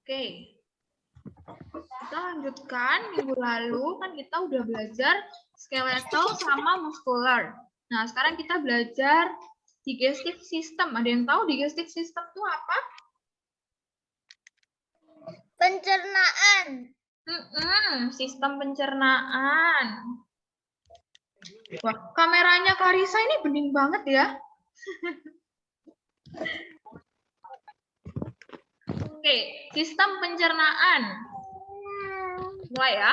Oke. Kita lanjutkan. Minggu lalu kan kita udah belajar skeletal sama muscular. Nah, sekarang kita belajar digestive system. Ada yang tahu digestive system itu apa? Pencernaan. Sistem pencernaan. Wah, kameranya Clarissa ini bening banget ya. Oke, sistem pencernaan. Mulai ya.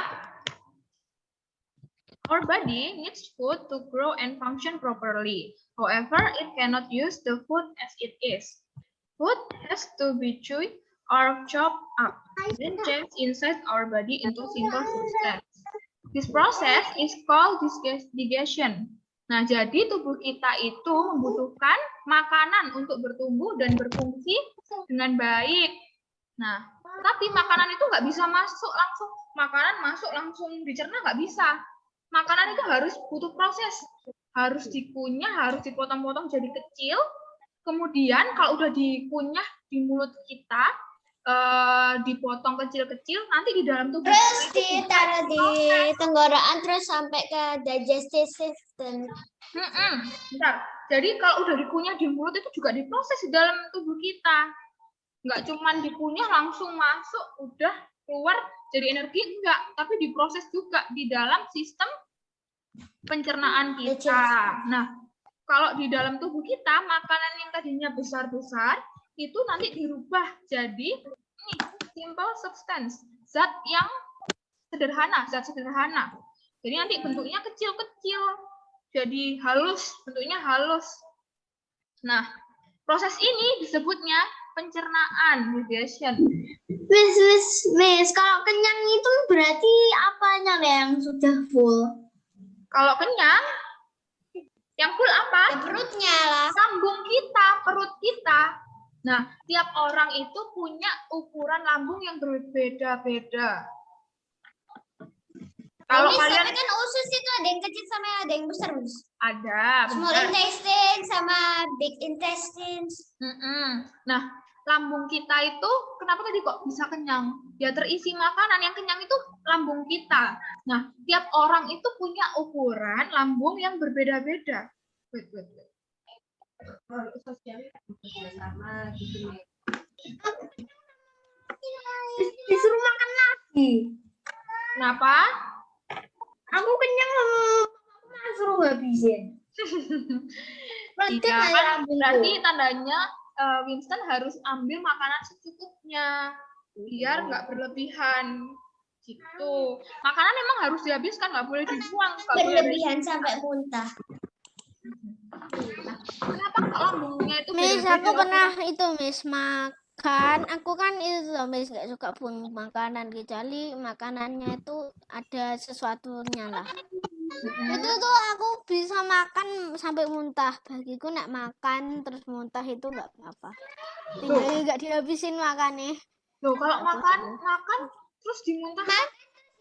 Our body needs food to grow and function properly. However, it cannot use the food as it is. Food has to be chewed or chopped up, then changed inside our body into simple substance. This process is called digestion. Nah, jadi tubuh kita itu membutuhkan makanan untuk bertumbuh dan berfungsi dengan baik. Nah, tapi makanan itu nggak bisa masuk langsung dicerna, nggak bisa. Makanan itu harus butuh proses, harus dikunyah, harus dipotong-potong jadi kecil. Kemudian kalau udah dikunyah di mulut kita, dipotong kecil-kecil, nanti di dalam tubuh terus ditaruh di tenggorokan terus sampai ke digestive system. Bentar. Jadi kalau udah dikunyah di mulut itu juga diproses di dalam tubuh kita. Nggak cuma dikunyah langsung masuk, udah keluar jadi energi, enggak. Tapi diproses juga di dalam sistem pencernaan kita. Nah, kalau di dalam tubuh kita, makanan yang tadinya besar-besar, itu nanti dirubah jadi ini, simple substance, zat yang sederhana, zat sederhana. Jadi nanti bentuknya kecil-kecil, jadi halus, bentuknya halus. Nah, proses ini disebutnya pencernaan, digestion. Miss, kalau kenyang itu berarti apanya yang sudah full? Kalau kenyang, yang full apa? Ya, perutnya lah. Lambung kita, perut kita. Nah, tiap orang itu punya ukuran lambung yang berbeda-beda. Kalau kalian kan usus itu ada yang kecil sama ada yang besar, Miss. ada. Small intestine sama big intestine. Nah, lambung kita itu kenapa tadi kok bisa kenyang? Ya terisi makanan, yang kenyang itu lambung kita. Nah, tiap orang itu punya ukuran lambung yang berbeda-beda. Disuruh makan lagi. Kenapa? Aku kenyang, aku suruh habisin. Iya, kan berarti tandanya Winston harus ambil makanan secukupnya biar nggak berlebihan gitu. Makanan emang harus dihabiskan, nggak boleh dibuang. Berlebihan sampai muntah. Nah, kenapa kok lambungnya itu Miss, beda-beda? aku pernah itu Miss makan. Aku kan itu loh Miss, nggak suka buang makanan kecuali makanannya itu ada sesuatunya lah. Itu tuh aku bisa makan sampai muntah. Bagiku nak makan terus muntah itu nggak apa-apa. Tinggal nggak dihabisin makannya. Loh, kalau makan terus dimuntahkan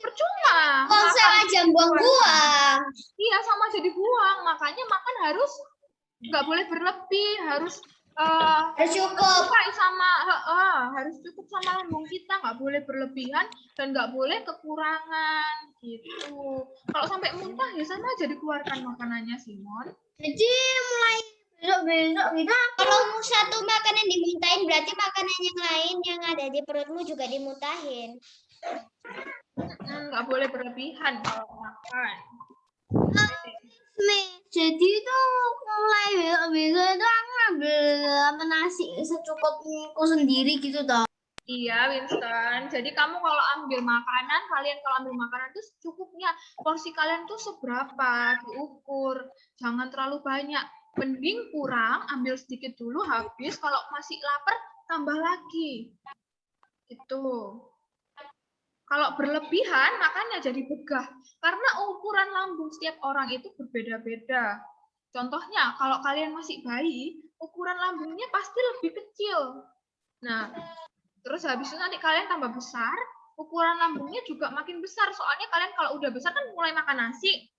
percuma. Kok aja buang-buang. Iya, sama aja dibuang. Makanya makan harus nggak boleh berlebih, harus cukup harus cukup sama lambung kita, nggak boleh berlebihan dan nggak boleh kekurangan gitu. Kalau sampai muntah ya sama aja dikeluarkan makanannya, Simon. Jadi mulai besok kita kalau satu makanan dimuntahin berarti makanan yang lain yang ada di perutmu juga dimuntahin. Nggak boleh berlebihan kalau makan. Jadi itu mulai besok itu aku ngambil nasi secukupku sendiri gitu toh. Iya, Winston. Jadi kamu kalau ambil makanan, kalau ambil makanan itu secukupnya. Porsi kalian tuh seberapa, diukur. Jangan terlalu banyak. Mending kurang, ambil sedikit dulu, habis. Kalau masih lapar, tambah lagi. Gitu. Kalau berlebihan, makannya jadi begah. Karena ukuran lambung setiap orang itu berbeda-beda. Contohnya, kalau kalian masih bayi, ukuran lambungnya pasti lebih kecil. Nah, terus habis itu nanti kalian tambah besar, ukuran lambungnya juga makin besar. Soalnya kalian kalau udah besar kan mulai makan nasi,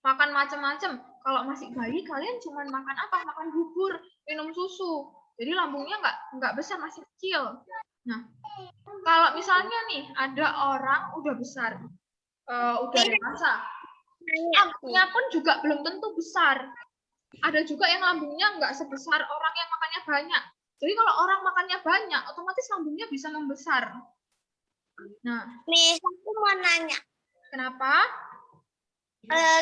makan macam-macam. Kalau masih bayi, kalian cuma makan apa? Makan bubur, minum susu. Jadi lambungnya nggak besar, masih kecil. Nah, kalau misalnya nih ada orang udah besar, udah dewasa, lambungnya pun juga belum tentu besar. Ada juga yang lambungnya nggak sebesar orang yang makannya banyak. Jadi kalau orang makannya banyak, otomatis lambungnya bisa membesar. Nah, Miss, aku mau nanya. kenapa?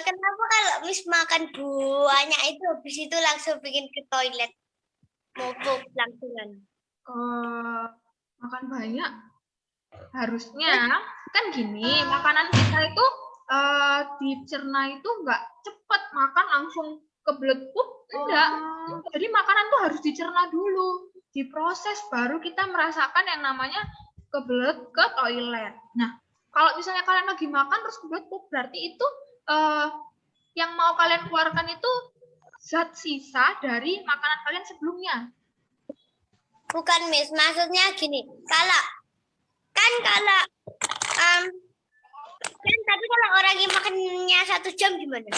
Kenapa kalau Miss makan banyak itu habis itu langsung bikin ke toilet? Mau pup langsungan. Makan banyak? Harusnya kan gini, makanan kita itu dicerna itu nggak cepet makan langsung kebelet pup, enggak. Jadi makanan tuh harus dicerna dulu, diproses baru kita merasakan yang namanya kebelet ke toilet. Nah, kalau misalnya kalian lagi makan terus kebelet pup, berarti itu yang mau kalian keluarkan itu zat sisa dari makanan kalian sebelumnya. Bukan Miss, maksudnya gini. Kalau tapi kalau orang yang makannya 1 jam gimana?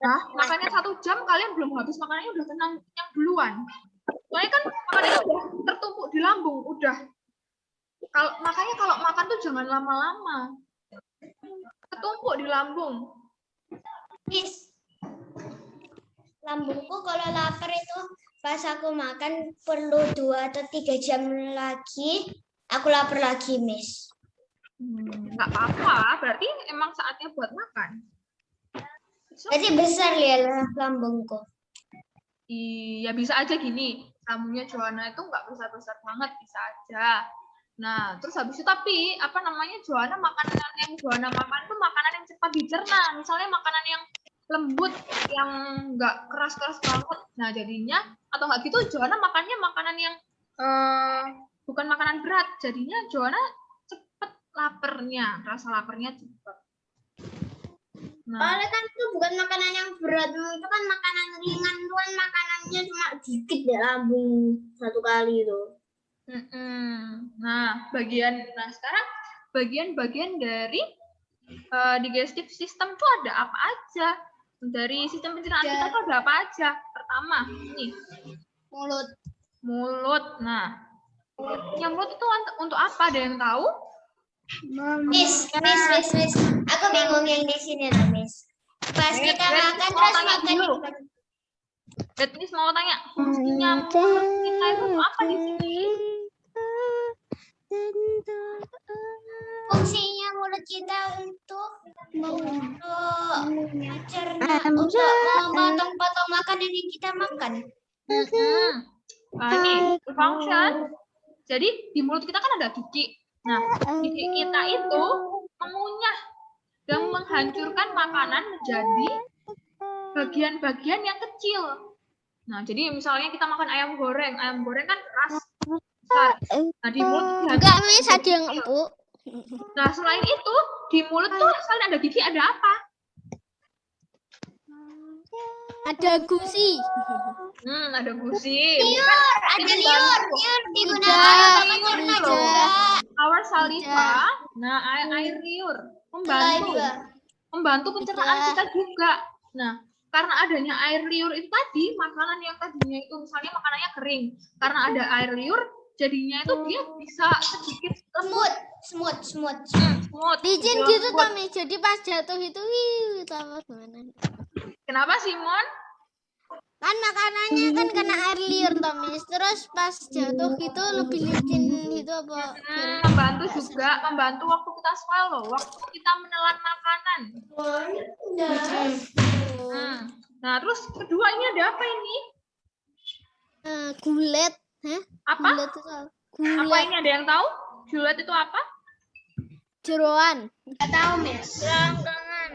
Nah, makannya 1 jam kalian belum habis makanannya udah kenyang duluan. Soalnya kan makanannya udah tertumpuk di lambung, udah. Makanya kalau makan tuh jangan lama-lama. Tertumpuk di lambung. Miss, lambungku kalau lapar itu pas aku makan perlu 2 atau 3 jam lagi, aku lapar lagi, Miss. Nggak apa-apa, berarti emang saatnya buat makan. Jadi besar ya lambungku. Iya, bisa aja gini. Lambungnya Joanna itu nggak besar-besar banget, bisa aja. Nah, terus habis itu tapi apa namanya Joanna makanan yang Joanna makan itu makanan yang cepat dicerna. Misalnya makanan yang lembut, yang nggak keras-keras banget. Nah, jadinya atau nggak gitu Joanna makannya makanan yang bukan makanan berat. Jadinya Joanna cepet laparnya, rasa laparnya cepet. Nah, Soalnya kan itu bukan makanan yang berat, itu kan makanan ringan, itu kan makanannya cuma dikit ya lambung 1 kali itu. Nah, sekarang bagian-bagian dari digestive system tuh ada apa aja? Dari sistem pencernaan kita tuh ada apa aja? Pertama, nih, mulut. Nah, yang mulut itu untuk apa? Ada yang tahu? Miss. Aku bingung yang di sini loh, Miss. Pas kita makan terus makan dulu. Miss mau tanya, fungsinya mulut kita itu apa di sini? Fungsinya mulut kita untuk mencerna, untuk memotong-potong makanan yang kita makan. Nah, ini function. Jadi di mulut kita kan ada gigi. Nah, gigi kita itu mengunyah dan menghancurkan makanan menjadi bagian-bagian yang kecil. Nah, jadi misalnya kita makan ayam goreng kan keras besar. Nah, di mulut Enggak, Miss, ada yang empuk. Nah, selain itu di mulut tuh selain ada gigi ada apa? Ada gusi. Ada gusi. Ada liur digunakan untuk mencerna juga. Our saliva, nah air liur membantu pencernaan kita juga. Nah, karena adanya air liur itu tadi, makanan yang tadinya itu misalnya makanannya kering, karena ada air liur, jadinya itu dia bisa sedikit smooth. Licin gitu tuh, Miss. Jadi pas jatuh itu, tambah gimana? Kenapa, Simon? Kan makanannya kan kena air liur toh, Miss. Terus pas jatuh gitu lebih licin gitu apa? Membantu waktu kita swallow, waktu kita menelan makanan. Nah, terus kedua ini ada apa ini? Gulet. Hah? Apa? Gulet itu apa? Apa Gulet. ini ada yang tahu? Gulet itu apa? Jeroan. Nggak tahu, Miss. Rongkongan.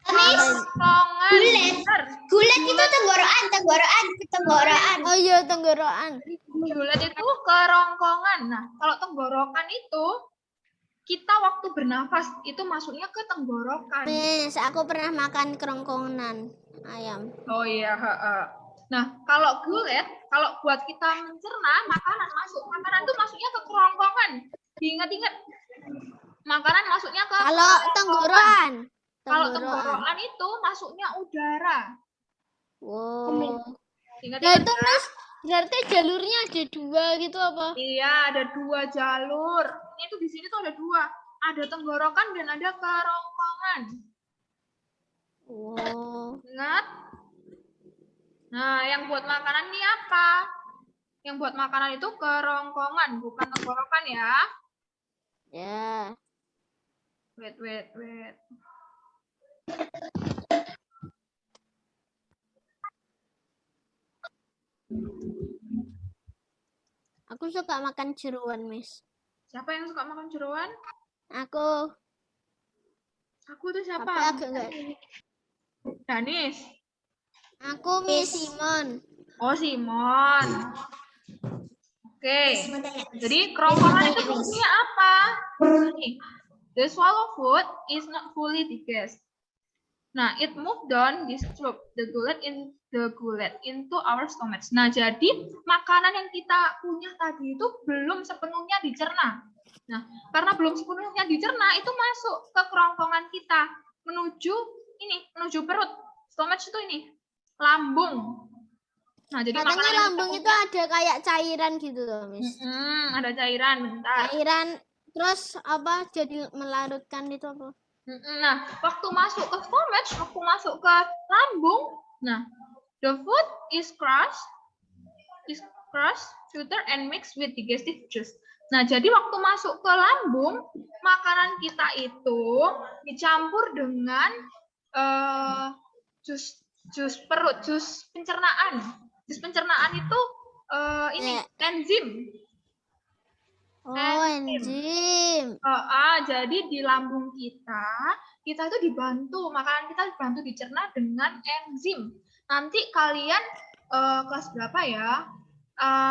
Miss, gulet itu tenggorokan. Oh iya, tenggorokan. Gulet itu kerongkongan. Nah, kalau tenggorokan itu kita waktu bernafas itu masuknya ke tenggorokan. Miss, aku pernah makan kerongkongan ayam. Oh iya, Nah, kalau gulet, kalau buat kita mencerna makanan tuh masuknya ke kerongkongan. Diingat-ingat. Makanan masuknya ke Kalau tenggorokan. Kalau tenggorokan itu masuknya udara. Wow. Ingat Nah itu, Miss, Berarti jalurnya ada 2 gitu apa? Iya, ada 2 jalur. Ini tuh di sini tuh ada 2. Ada tenggorokan dan ada kerongkongan. Oh. Ingat? Nah, yang buat makanan ini apa? Yang buat makanan itu kerongkongan, bukan tenggorokan ya. Ya. Wait. Aku suka makan jeruan, Miss. Siapa yang suka makan jeroan? Aku. Aku tuh siapa? Tapi agak enggak. Danis. Aku Miss Simon. Oh, Simon. Oke. Mau tanya. Jadi kerongkongan itu fungsinya apa? Nih, the swallow food is not fully digested. Nah, it move down this tube, the gullet into our stomachs. Nah, jadi makanan yang kita punya tadi itu belum sepenuhnya dicerna. Nah, karena belum sepenuhnya dicerna, itu masuk ke kerongkongan kita menuju perut. Stomach itu ini, lambung. Nah, jadi Katanya makanan yang lambung kita itu ada kayak cairan gitu loh, Miss. ada cairan, bentar. Cairan terus apa jadi melarutkan itu apa? Nah, waktu masuk ke stomach, waktu masuk ke lambung, nah, the food is crushed, filtered and mixed with digestive juice. Nah, jadi waktu masuk ke lambung, makanan kita itu dicampur dengan jus perut, jus pencernaan. Jus pencernaan itu ini enzim. Oh, enzim. Jadi di lambung kita itu dibantu, makanan kita dibantu dicerna dengan enzim. Nanti kalian kelas berapa ya?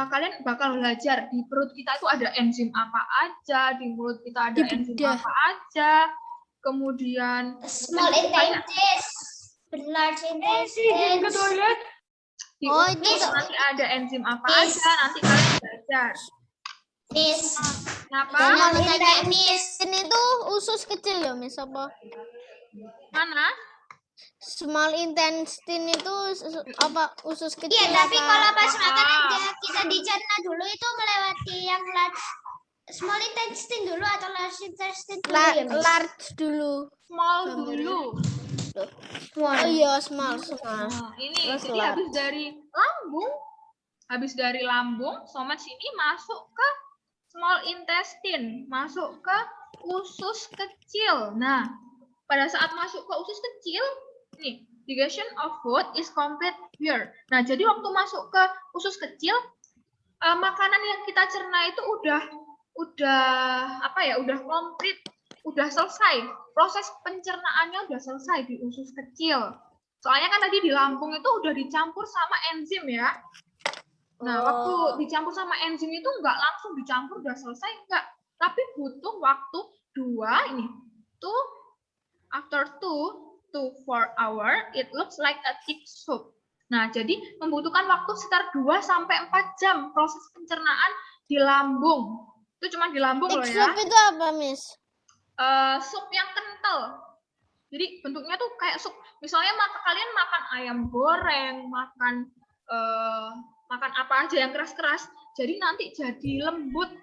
Kalian bakal belajar di perut kita itu ada enzim apa aja, di mulut kita ada Di enzim bedah. apa aja. Kemudian Small intestines, large intestines. di Oh, usus itu. nanti ada enzim apa Miss. aja, nanti kalian belajar. Miss, Kenapa? Small mau tanya, Miss. intestine itu usus kecil ya, Miss apa? Mana? Small intestine itu apa usus kecil? Iya, tapi apa? kalau pas makan kita dicerna dulu itu melewati yang large, small intestine dulu atau large intestine dulu ya, Miss? Large dulu. Small Gambarnya. dulu. Oh iya, small. Nah, ini Terus jadi large. habis dari lambung, stomach ini masuk ke small intestine, masuk ke usus kecil. Nah, pada saat masuk ke usus kecil, nih, digestion of food is complete here. Nah, jadi waktu masuk ke usus kecil, makanan yang kita cerna itu udah komplit, udah selesai. Proses pencernaannya udah selesai di usus kecil. Soalnya kan tadi di lambung itu udah dicampur sama enzim ya. Nah, waktu dicampur sama enzim itu nggak langsung dicampur udah selesai, enggak. Tapi butuh waktu 2 after 2 to 4 hour, it looks like a thick soup. Nah, jadi membutuhkan waktu sekitar 2 sampai 4 jam proses pencernaan di lambung. Itu cuma di lambung loh ya. Soup itu apa, Miss? Sup yang kental. Jadi bentuknya tuh kayak sup. Misalnya kalian makan ayam goreng, makan apa aja yang keras-keras. Jadi nanti jadi lembut.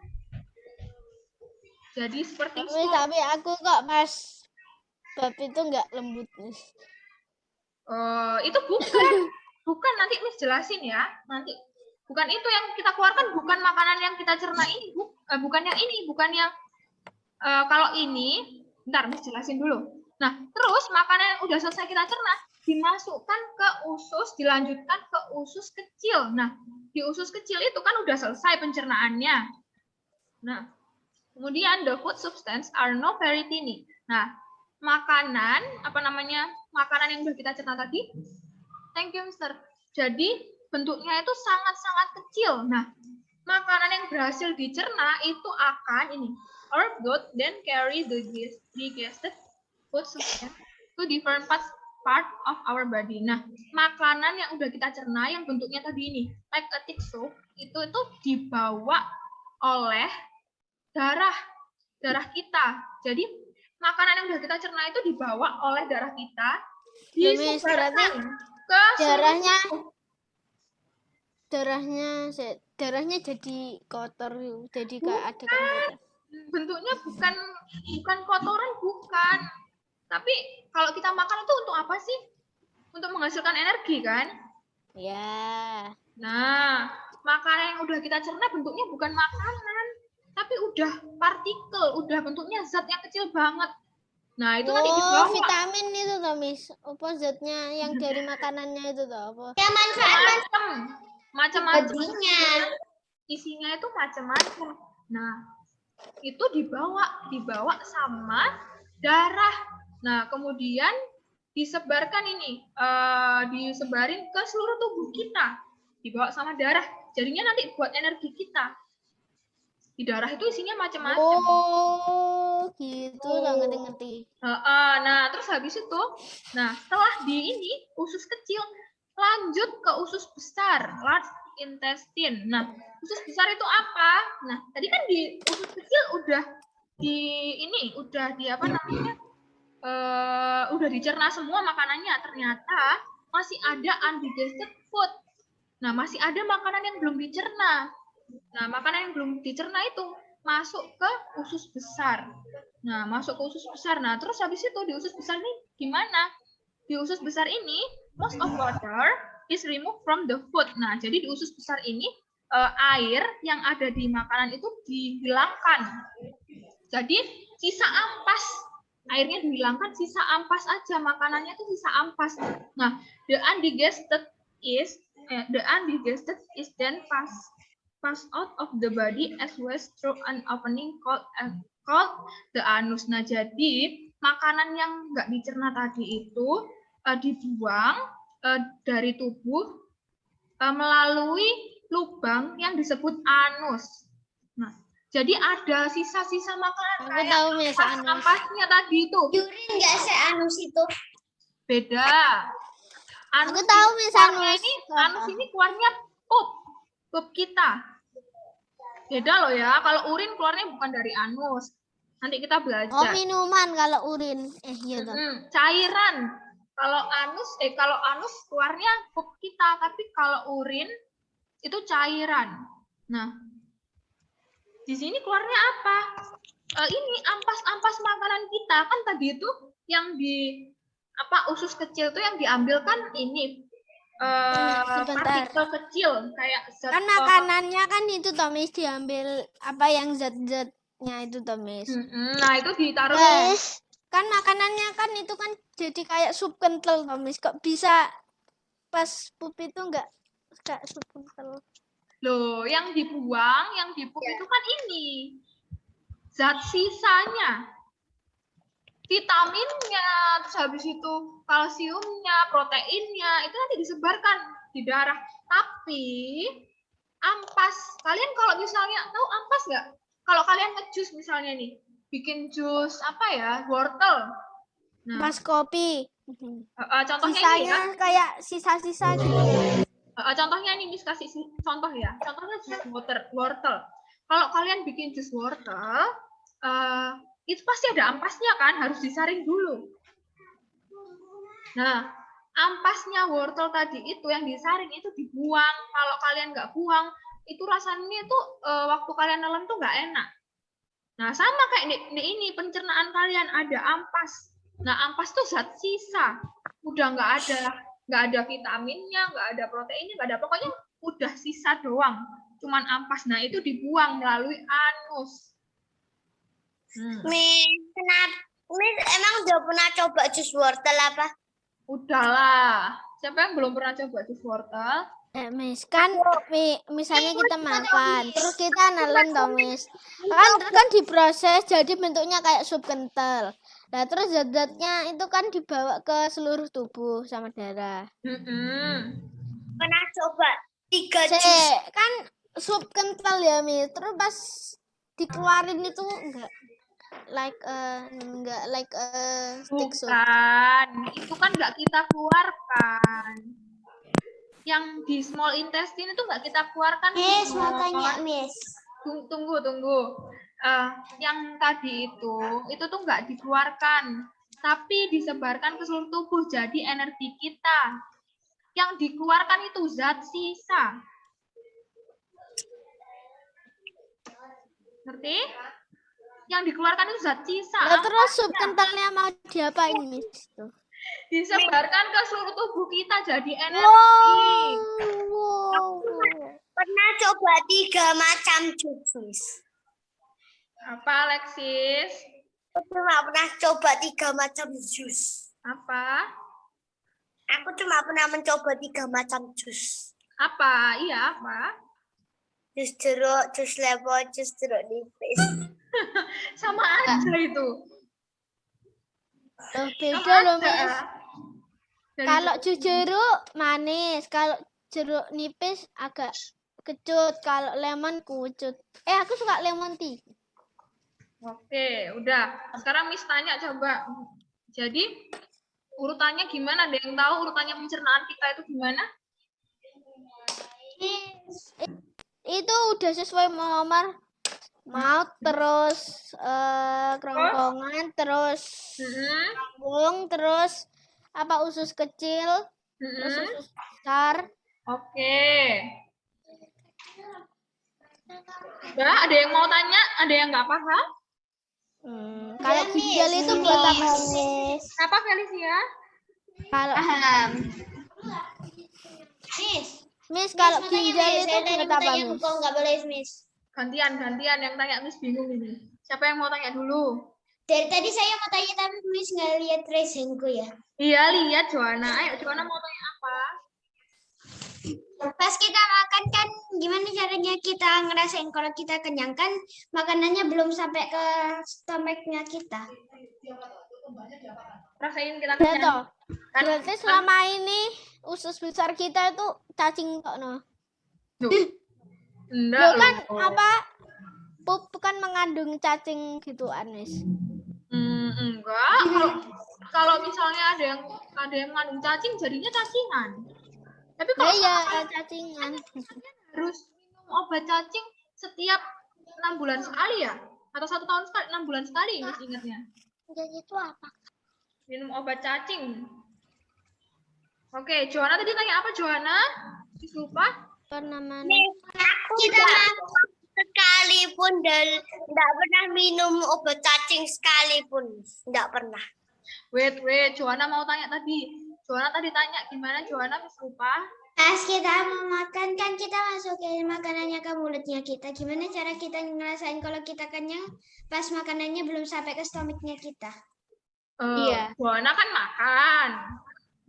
Jadi seperti sup. Tapi aku kok pas bab itu nggak lembut, Miss. Itu bukan nanti Miss jelasin ya. Nanti bukan itu yang kita keluarkan, bukan makanan yang kita cerna ini, bukan yang ini, bukan yang kalau ini. Bentar Miss jelasin dulu. Nah, terus makanan yang udah selesai kita cerna dimasukkan ke usus, dilanjutkan ke usus kecil. Nah, di usus kecil itu kan udah selesai pencernaannya. Nah, kemudian the food substance are not very tiny. Nah, makanan yang udah kita cerna tadi. Thank you, Mister. Jadi bentuknya itu sangat-sangat kecil. Nah, makanan yang berhasil dicerna itu akan ini. Our blood then carry the digested food substance to different part of our body. Nah, makanan yang udah kita cerna yang bentuknya tadi ini, like a thick soup, itu dibawa oleh darah kita. Jadi makanan yang udah kita cerna itu dibawa oleh darah kita, Miss, disuburkan berarti ke darahnya darahnya jadi kotor, jadi kayak ada kan. Bentuknya bukan kotoran, bukan. Tapi kalau kita makan itu untuk apa sih? Untuk menghasilkan energi kan? Ya. Nah, makanan yang udah kita cerna bentuknya bukan makanan, tapi udah partikel, udah bentuknya zat yang kecil banget. Nah, itu nanti dibawa vitamin itu toh, Miss. Apa zatnya yang dari makanannya itu toh apa? Ya manfaat macam-macam. bedinya. Isinya itu macam-macam. Nah, itu dibawa sama darah. Nah, kemudian disebarkan ini, disebarin ke seluruh tubuh kita. Dibawa sama darah. Jadinya nanti buat energi kita. Di darah itu isinya macam-macam. Oh, gitu lah, ngerti-ngerti. Nah, terus habis itu, nah setelah di ini usus kecil lanjut ke usus besar, large intestine. Nah, usus besar itu apa? Nah, tadi kan di usus kecil udah udah dicerna semua makanannya. Ternyata masih ada undigested food. Nah, masih ada makanan yang belum dicerna. Nah, makanan yang belum dicerna itu masuk ke usus besar. Nah, masuk ke usus besar. Nah, terus habis itu di usus besar ini gimana? Di usus besar ini, most of water is removed from the food. Nah, jadi di usus besar ini air yang ada di makanan itu dihilangkan. Jadi sisa ampas, airnya dihilangkan, sisa ampas aja, makanannya itu sisa ampas. Nah, the undigested is then pass out of the body as waste through an opening called the anus. Nah, jadi makanan yang nggak dicerna tadi itu dibuang dari tubuh melalui lubang yang disebut anus. Nah, jadi ada sisa-sisa makanan kayak ampas-ampasnya tadi itu. Urin nggak sih anus itu? Beda. Anus Aku tahu misalnya anus ini keluarnya pup kita. Beda loh ya, kalau urin keluarnya bukan dari anus. Nanti kita belajar. Oh, minuman kalau urin. Iya toh. Cairan. Kalau anus keluarnya pup kita, tapi kalau urin itu cairan. Nah, di sini keluarnya apa? Ini ampas-ampas makanan kita kan tadi itu yang di usus kecil itu yang diambil kan ini partikel kecil kayak zat. Kan makanannya kan itu Tomis diambil apa yang zat-zatnya itu Tomis. Nah, itu ditaruh. Kan makanannya kan itu kan jadi kayak sup kental Tomis. Kok bisa pas pup itu enggak sup kental? Loh, yang dibuang, yang dipup itu kan ini zat sisanya, vitaminnya, terus habis itu kalsiumnya, proteinnya, itu nanti disebarkan di darah. Tapi ampas, kalian kalau misalnya tahu ampas nggak? Kalau kalian ngejus misalnya nih, bikin jus wortel. Nah, pas kopi. Contohnya sisanya ini ya. Kayak sisa-sisa gitu. Contohnya ini Miss kasih contoh ya. Contohnya jus wortel. Kalau kalian bikin jus wortel, itu pasti ada ampasnya kan, harus disaring dulu. Nah, ampasnya wortel tadi itu yang disaring itu dibuang. Kalau kalian nggak buang, itu rasanya tuh waktu kalian nelen tuh nggak enak. Nah, sama kayak di ini pencernaan kalian ada ampas. Nah, ampas tuh zat sisa. Udah nggak ada vitaminnya, nggak ada proteinnya, nggak ada, pokoknya udah sisa doang. Cuman ampas. Nah, itu dibuang melalui anus. Miss, emang udah pernah coba jus wortel apa? Udahlah. Siapa yang belum pernah coba jus wortel? Miss, kan misalnya kita makan, terus kita nelen toh, Miss. Kan diproses jadi bentuknya kayak sup kental. Nah, terus zat-zatnya itu kan dibawa ke seluruh tubuh sama darah. Pernah coba 3 jus. Kan sup kental ya, Miss. Terus pas dikeluarin itu enggak like stick soup. Bukan, itu kan enggak kita keluarkan. Yang di small intestine itu enggak kita keluarkan. Miss, mau tanya, Miss. Tunggu. Yang tadi itu tuh enggak dikeluarkan, tapi disebarkan ke seluruh tubuh jadi energi kita. Yang dikeluarkan itu zat sisa. Ngerti? Yang dikeluarkan itu zat sisa. Lah terus sup kentalnya mau diapain, Miss? Tuh. Disebarkan ke seluruh tubuh kita jadi energi. Wow. Pernah coba 3 macam jus, Miss. Apa, Alexis? Aku cuma pernah coba 3 macam jus. Apa? Aku cuma pernah mencoba 3 macam jus. Apa? Iya, apa? Jus jeruk, jus lemon, jus jeruk nipis. Sama aja itu. Loh, beda Sama loh, aja. Miss. Dari Kalau jus jeruk manis, kalau jeruk nipis agak kecut, kalau lemon kucut. Aku suka lemon tea. Oke, udah. Sekarang Miss tanya coba. Jadi urutannya gimana? Ada yang tahu urutannya pencernaan kita itu gimana? Itu udah sesuai nomor maut, terus kerongkongan, terus lambung, terus apa usus kecil, terus usus besar. Oke. Udah, ada yang mau tanya? Ada yang nggak paham? Kalau ginjal itu buat apa, Miss? Apa, Felicia? Kalau Miss, kalau mau tanya, ginjal Miss. itu Saya tadi buat mau apa, tanya, Miss? kok nggak boleh, Miss? Gantian yang tanya, Miss bingung ini. Siapa yang mau tanya dulu? Dari tadi saya mau tanya, tapi Miss nggak lihat raisingku ya. Iya, lihat Joanna. Ayo, Joanna mau tanya apa? Pas kita makan kan, gimana caranya kita ngerasain kalau kita kenyang kan makanannya belum sampai ke stomachnya kita. Rasain kita Ya kenyang. toh. Kan, Berarti selama ini usus besar kita itu cacing tok no. enggak Loh kan loh. apa? Pup kan mengandung cacing gitu, Anis. Enggak. Kalau misalnya ada yang mengandung cacing, jadinya cacingan. Tapi kalau Ya cacingan. harus minum obat cacing setiap 6 bulan sekali ya? Atau 1 tahun sekali, 6 bulan sekali, Miss ingatnya. Jadi itu apa? Minum obat cacing. Oke, Joanna tadi tanya apa, Joanna? Miss lupa? Apa namanya? Kita makan sekalipun dan tidak pernah minum obat cacing sekalipun, tidak pernah. Wait, Joanna mau tanya tadi. Joanna tadi tanya gimana, Joanna? Miss lupa? Pas kita mau makan kan kita masukin makanannya ke mulutnya kita. Gimana cara kita ngerasain kalau kita kenyang pas makanannya belum sampai ke stomachnya kita? Iya. Joanna kan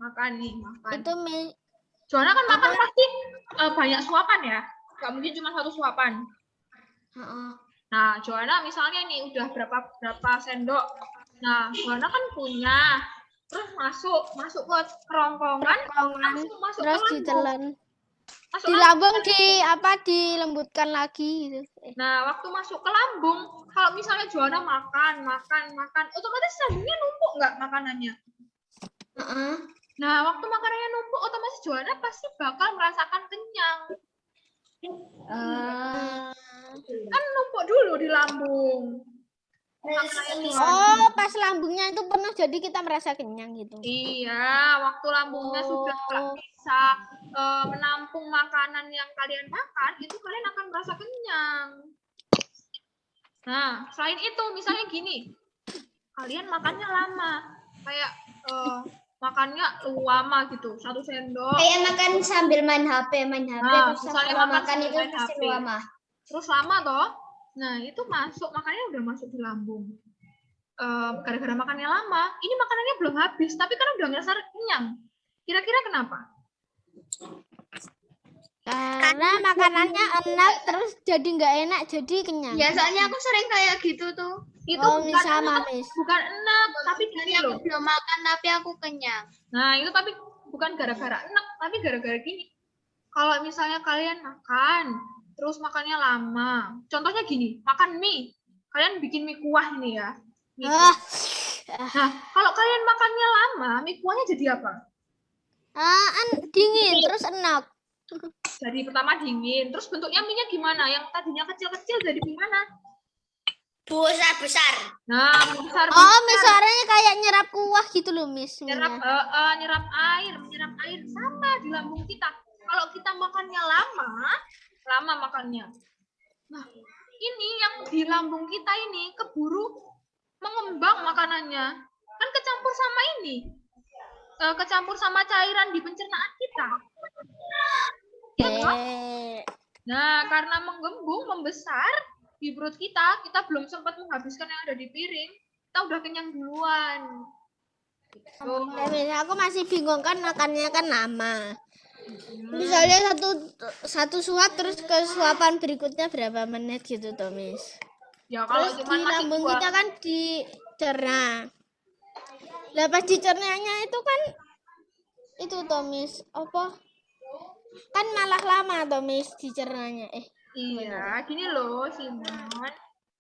makan nih, makan. Itu Joanna kan makan pasti banyak suapan ya? Gak mungkin cuma 1 suapan. Nah, Joanna misalnya nih udah berapa sendok. Nah, Joanna kan punya. Terus masuk ke kerongkongan, langsung masuk terus ke lambung. ditelan. Masuk Di lambung dilembutkan lagi gitu. Nah, waktu masuk ke lambung, kalau misalnya Joanna makan, otomatis lambungnya numpuk nggak makanannya? Nah, waktu makanannya numpuk, otomatis Joanna pasti bakal merasakan kenyang. Kan numpuk dulu di lambung. Oh, pas lambungnya itu penuh jadi kita merasa kenyang gitu. Iya, waktu lambungnya sudah nggak bisa menampung makanan yang kalian makan, itu kalian akan merasa kenyang. Nah, selain itu, misalnya gini, kalian makannya lama, kayak makannya lama gitu, 1 sendok. Kayak makan sambil main HP, Nah, terus misalnya kalau makan makan itu sambil main pasti HP. lama. Terus lama toh, nah itu makannya udah masuk di lambung. Gara-gara makannya lama, ini makanannya belum habis, tapi kan udah ngerasa kenyang. Kira-kira kenapa? Karena makanannya enak terus jadi nggak enak jadi kenyang. Ya, soalnya aku sering kayak gitu tuh. Itu Miss sama Miss. bukan enak, tapi gini Aku loh. belum makan tapi aku kenyang. Nah, itu tapi bukan gara-gara enak, tapi gara-gara gini. Kalau misalnya kalian makan, terus makannya lama. Contohnya gini, makan mie. Kalian bikin mie kuah ini ya. Mie kuah. Nah, kalau kalian makannya lama, mie kuahnya jadi apa? Dingin terus enak. Jadi pertama dingin, terus bentuknya mie-nya gimana? Yang tadinya kecil-kecil jadi gimana? Besar. Nah, besar. Oh, misalnya kayak nyerap kuah gitu loh, Miss. Nyerap menyerap air sama di lambung kita. Kalau kita makannya lama makannya. Nah, ini yang di lambung kita ini keburu mengembang makanannya. Kan kecampur sama ini. Kecampur sama cairan di pencernaan kita. Oke. Nah, karena menggembung, membesar di perut kita belum sempat menghabiskan yang ada di piring, kita udah kenyang duluan. Gitu. Ya, Miss, aku masih bingung kan makannya kan lama. Misalnya satu suap terus ke suapan berikutnya berapa menit gitu toh, Miss. Ya kalau Terus cuma di masih lambung dua, kita kan dicerna. Lah pas dicernanya itu kan itu toh, Miss, apa? Kan malah lama toh, Miss, dicernanya. iya, gini loh, Simon.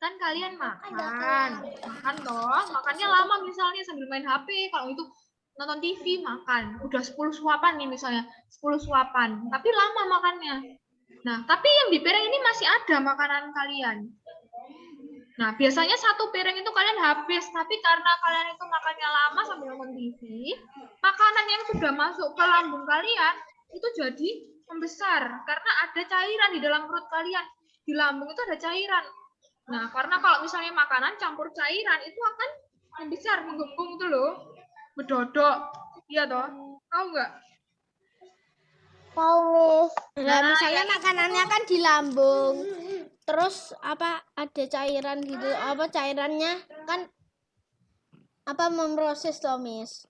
Kan kalian makan toh, makannya lama misalnya sambil main HP, kalau itu nonton TV makan, udah 10 suapan nih misalnya, 10 suapan, tapi lama makannya. Nah, tapi yang di piring ini masih ada makanan kalian. Nah, biasanya satu piring itu kalian habis, tapi karena kalian itu makannya lama sambil nonton TV, makanan yang sudah masuk ke lambung kalian itu jadi membesar karena ada cairan di dalam perut kalian. Di lambung itu ada cairan. Nah, karena kalau misalnya makanan campur cairan itu akan membesar, menggembung itu loh. Bedodok. Iya toh? Tahu nggak? Tahu, Miss. Lah misalnya makanannya kan di lambung. Terus apa ada cairan gitu, apa cairannya kan apa memproses toh, Miss.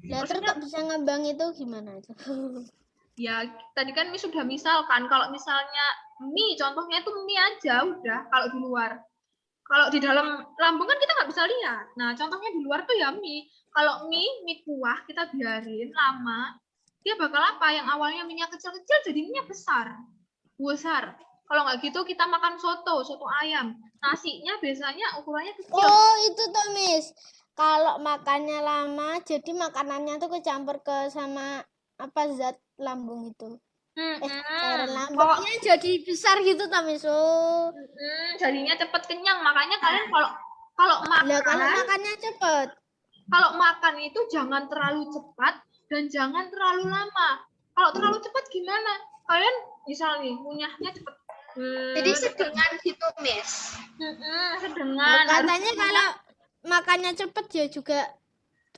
Lah terus kok bisa ngembang itu gimana itu? Ya, tadi kan Mi sudah misalkan, kalau misalnya mie, contohnya itu mie aja udah, kalau di luar. Kalau di dalam lambung kan kita nggak bisa lihat. Nah, contohnya di luar tuh ya mie. Kalau mie kuah, kita biarin lama, dia bakal apa? Yang awalnya minyak kecil-kecil jadi minyak besar. Besar. Kalau nggak gitu kita makan soto ayam. Nasinya biasanya ukurannya kecil. Oh, itu toh, Miss. Kalau makannya lama, jadi makanannya tuh kecampur ke sama apa zat lambung itu. Cairan lambungnya jadi besar gitu toh, Miss. Oh. Jadinya cepet kenyang. Makanya kalian kalau makan, Lah kalau makannya cepet. kalau makan itu jangan terlalu cepat dan jangan terlalu lama. Kalau terlalu cepat gimana? Kalian misal nih ngunyahnya cepet. Jadi sedengan gitu, Miss. Sedengan. Katanya kalau makannya cepet ya juga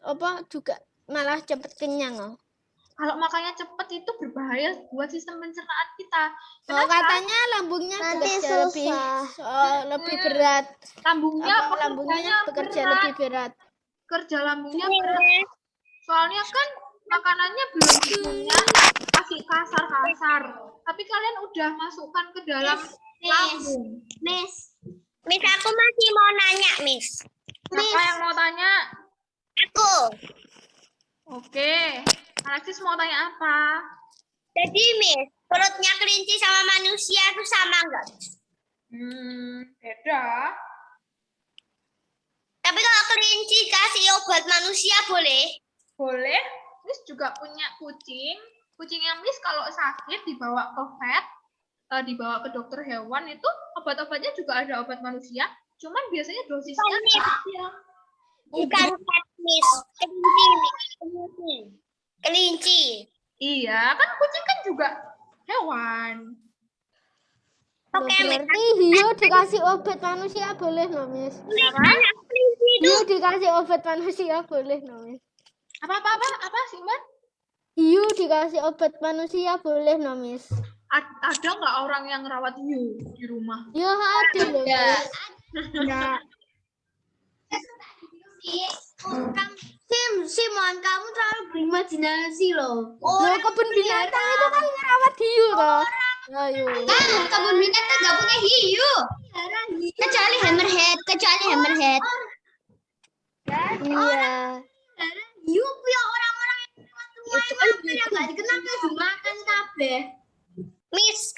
apa juga malah cepet kenyang loh. Kalau makannya cepet itu berbahaya buat sistem pencernaan kita. Oh, katanya lambungnya bekerja lebih berat. Lambungnya Lambungnya bekerja berat. lebih berat. Kerja lambungnya berat. Soalnya kan makanannya belum dikunyah, masih kasar-kasar. Tapi kalian udah masukkan ke dalam lambung. Miss, aku masih mau nanya, Miss. Siapa yang mau tanya? Aku. Oke. Alexis mau tanya apa? Jadi, Miss, perutnya kelinci sama manusia itu sama nggak? Beda. Tapi kalau kelinci kasih obat manusia boleh? Boleh. Miss juga punya kucing. Kucing yang Miss kalau sakit dibawa ke vet, dibawa ke dokter hewan itu obat-obatnya juga ada obat manusia. Cuman biasanya dosisnya kecil. Bukan cat, Miss. Kelinci, Miss. Kelinci. Iya, kan kucing kan juga hewan. Oke, Miss. Berarti hiu dikasih obat manusia boleh loh, Miss. Anak kelinci itu. Hiu dikasih obat manusia boleh loh, Miss. Apa sih, Mbak? Hiu dikasih obat manusia boleh loh, Miss. Ada nggak orang yang rawat hiu di rumah? Ya ada loh, Miss. Simon, kamu terlalu berimajinasi loh. Loh, kebun binatang itu kan ngerawat hiu toh. Ayo. Kebun binatang nggak punya hiu. Kecuali hammerhead. Iya. Hiu punya orang-orang yang tua itu kan nggak dikenal dimakan kabeh. Miss,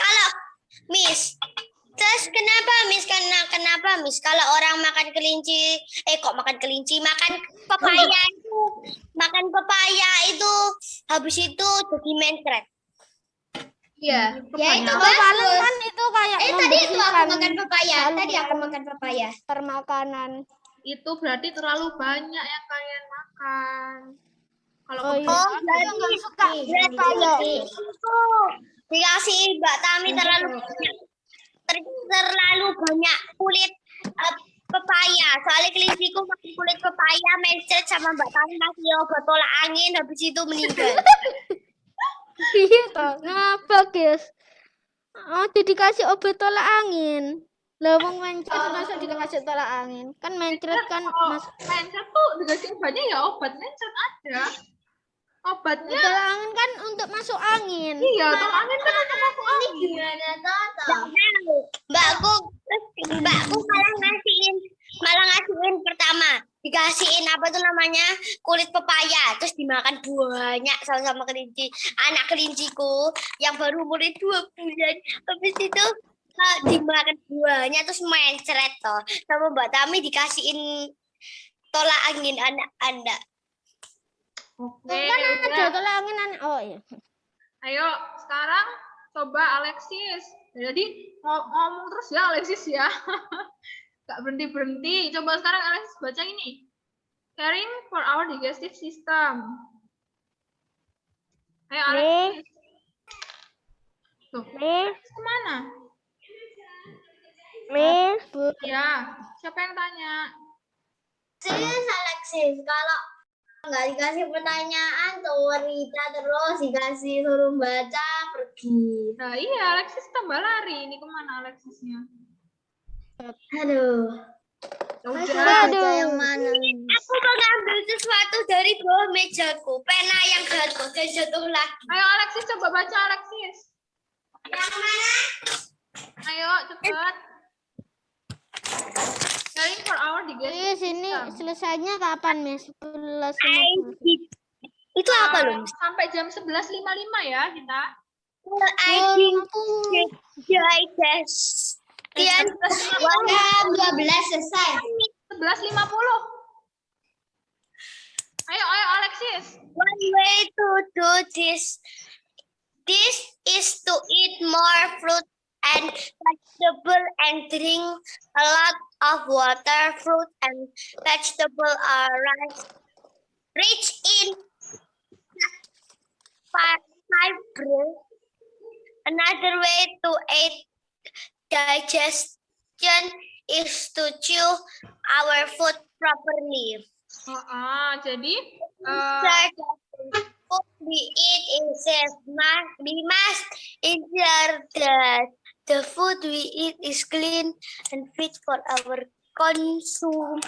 terus kenapa Miss kalau orang makan kelinci, makan pepaya itu habis itu jadi mencret. Iya. Ya itu Paling kan itu kayak tadi itu aku membersihkan makan pepaya. saluran Tadi aku makan pepaya. permakanan. Itu berarti terlalu banyak yang kalian makan. Kalau Oh iya. kebanyakan- Aku nggak suka pepaya. Dikasih Mbak Tami terlalu banyak kulit pepaya. Soalnya kelinciku makan kulit pepaya mencret sama Mbak Tami masih obat tolak angin habis itu meninggal. Iya toh, ngapa guys? Oh, dikasih obat tolak angin. Lah wong mencret masa dikasih tolak angin? Kan mencret kan mas Mencret tuh dikasih obatnya ya obat mencret ada. Obatnya tolak angin kan untuk masuk angin. iya, tolak angin kan untuk masuk angin. Gimana tahu? Mbakku malah ngasihin pertama. Dikasihin apa tuh namanya? Kulit pepaya, terus dimakan banyak sama kelinci. Anak kelinciku yang baru umur 2 bulan. Habis itu dimakan banyak terus mencret toh. Sama Mbak Tami dikasihin tolak angin anak-anak. Oke, Kan ada udah. tolak angin oh iya. Ayo, sekarang coba Alexis. Jadi ngomong terus ya Alexis ya. Gak berhenti-berhenti. Coba sekarang Alexis baca ini. Caring for our digestive system. Ayo Alexis. Tuh, Miss, kemana? Miss, Ya, siapa yang tanya? Alexis, kalau nggak dikasih pertanyaan tuh Rita terus dikasih suruh baca pergi. Nah iya, Alexis tambah lari. Ini kemana Alexisnya? Aduh. Udah. Aduh. Yang mana? Aku mengambil sesuatu dari bawah mejaku, pena yang jatuh dan jatuh lagi. Ayo Alexis coba baca Alexis. Yang mana? Ayo cepat. Caring for our digestive Miss, ini system. selesainya kapan, Miss? 11. Itu apa loh? Sampai jam 11.55 ya kita. I think Digestion. 12 selesai. 11.50. Ayo Alexis. One way to do this is to eat more fruit and vegetable and drink a lot of water. Fruit and vegetable are rich in fiber. Another way to aid digestion is to chew our food properly. Jadi Food we eat is safe. We must ensure that the food we eat is clean and fit for our consumption.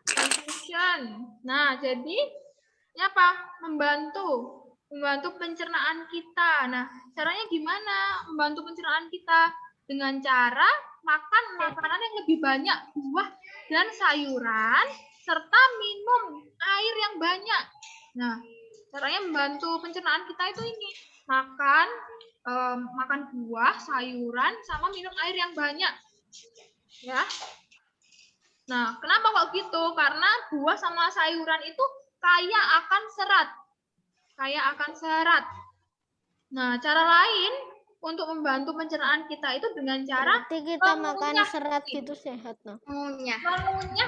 consumption. Nah, jadi ini apa? Membantu pencernaan kita. Nah, caranya gimana membantu pencernaan kita? Dengan cara makan makanan yang lebih banyak buah dan sayuran serta minum air yang banyak. Nah, caranya membantu pencernaan kita itu ini, makan buah, sayuran, sama minum air yang banyak. Ya. Nah, kenapa kok gitu? Karena buah sama sayuran itu kaya akan serat. Nah, cara lain untuk membantu pencernaan kita itu dengan cara Berarti kita makan mengunyah. serat gitu sehat, no? Mengunyah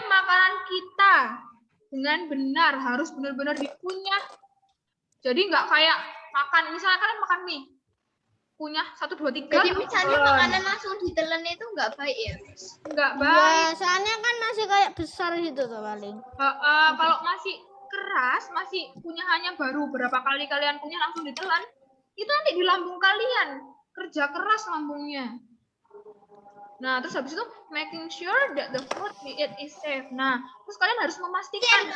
makanan kita dengan benar, harus benar-benar dikunyah. Jadi nggak kayak makan, misalnya kalian makan mie, kunyah 1, 2, 3. Jadi misalnya makanan langsung ditelan itu nggak baik ya? nggak baik. Ya, soalnya kan masih kayak besar gitu tuh paling. Kalau masih keras, masih kunyahnya baru berapa kali kalian kunyah langsung ditelan, itu nanti di lambung kalian kerja keras lambungnya. Nah, terus habis itu making sure that the food we eat is safe. Nah, terus kalian harus memastikan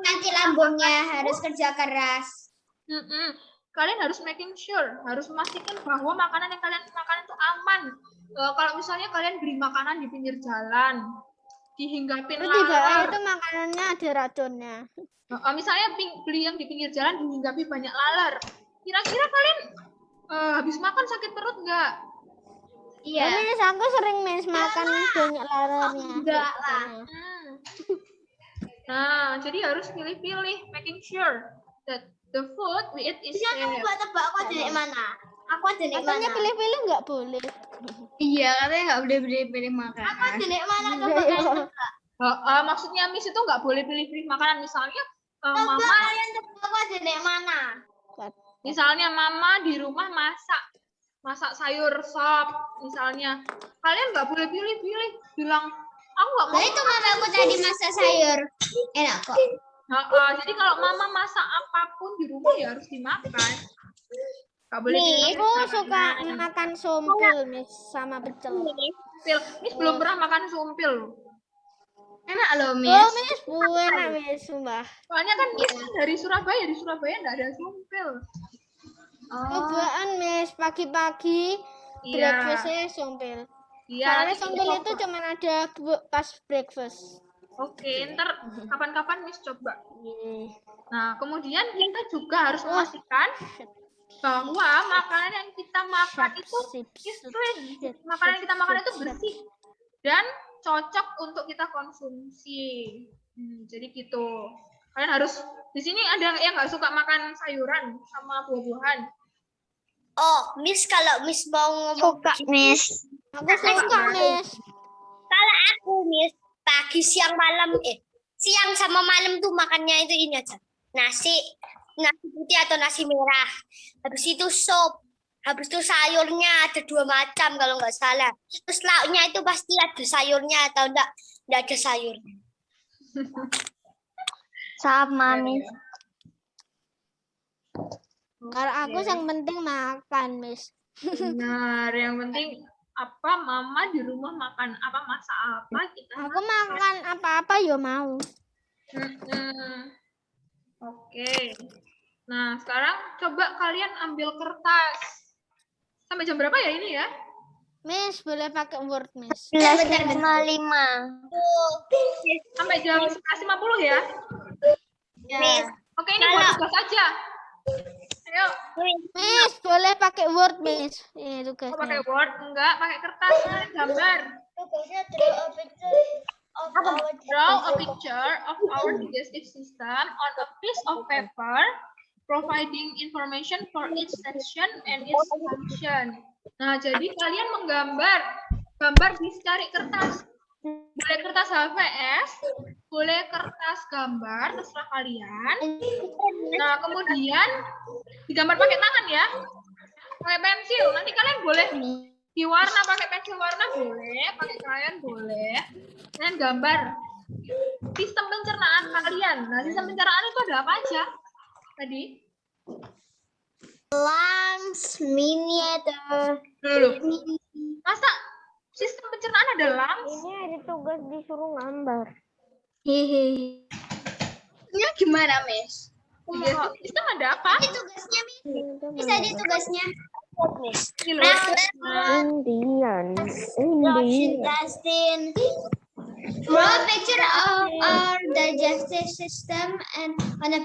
Nanti lambungnya harus kerja keras. Kalian harus making sure, harus memastikan bahwa makanan yang kalian makan itu aman. Kalau misalnya kalian beli makanan di pinggir jalan, dihinggapin Terus tidak laler. itu makanannya ada racunnya. Misalnya beli yang di pinggir jalan dihinggapi banyak laler. Kira-kira kalian habis makan sakit perut nggak? Iya. Tapi aku sering makan banyak lararnya. Enggak lah. Nah, jadi harus pilih-pilih, making sure that the food we eat is Bisa safe. buat tebak aku ada di mana? Aku ada di Katanya mana? pilih-pilih nggak boleh. Iya, katanya nggak boleh pilih makan. Aku ada di mana? Coba kalian tebak. Maksudnya Miss itu nggak boleh pilih-pilih makanan. Misalnya Coba Mama kalian tebak aku ada di mana? Misalnya mama di rumah masak sayur sop misalnya. Kalian nggak boleh pilih-pilih, bilang aku nggak mau. Nah, itu mamaku tadi masak sayur. Enak kok. Jadi kalau mama masak apapun di rumah ya harus dimakan. Nggak boleh Nih, pilih. Aku suka makan sumpil, Miss, sama pecel. Sumpil. Miss belum pernah makan sumpil. Enak loh, Oh, Miss. Miss, enak, Miss, sumpah. Soalnya kan Miss kan dari Surabaya, di Surabaya nggak ada sumpil. Cobaan, Miss, pagi-pagi Iya. breakfastnya sumpil. Iya. Soalnya nanti sumpil kita itu coba. cuma ada pas breakfast. Oke, ntar kapan-kapan Miss coba. Iya. Nah, kemudian kita juga harus memastikan bahwa makanan yang kita makan itu clean. Makanan yang kita makan itu bersih dan cocok untuk kita konsumsi. Jadi gitu. Kalian harus di sini ada yang nggak suka makan sayuran sama buah-buahan. Oh, Miss, kalau Miss mau ngomong Miss. Aku suka, Miss. kalau aku, Miss, pagi, siang, malam, siang sama malam tuh makannya itu ini aja. Nasi putih atau nasi merah. Habis itu sup. Habis itu sayurnya ada 2 macam kalau nggak salah. Terus lauknya itu pasti ada sayurnya atau enggak ada sayurnya. Sama, Miss. Kalau aku yang penting makan, Miss. Benar, yang penting apa mama di rumah makan apa, masak apa kita. Aku makan apa-apa ya mau. Oke. Nah, sekarang coba kalian ambil kertas. Sampai jam berapa ya ini ya? Miss, boleh pakai Word, Miss. 11.55. Sampai jam 11.50 ya? Miss, Oke, ini buat tugas aja. Ayo, Miss, boleh pakai Word, Miss. Ini mau pakai tugasnya. Word? Enggak, pakai kertas, kalian gambar. Draw a picture of our digestive system on a piece of paper, providing information for each section and its function. Nah, jadi kalian gambar di secari kertas. Boleh kertas HVS, boleh kertas gambar, terserah kalian. Nah, kemudian digambar pakai tangan ya, pakai pensil. Nanti kalian boleh diwarna pakai pensil warna boleh, pakai krayon boleh. Kalian gambar sistem pencernaan kalian. Nah, sistem pencernaan itu ada apa aja tadi? Lungs, miniatur. Dulu. Masa sistem pencernaan ada lungs? Ini ada tugas disuruh gambar. Hehehe. Ini gimana, Miss? Digestive system ada apa? Ini tugasnya, Miss. Miss, ada tugasnya. Miss. Ini loh. Indian. Intestine. Draw a picture of our digestive system and on a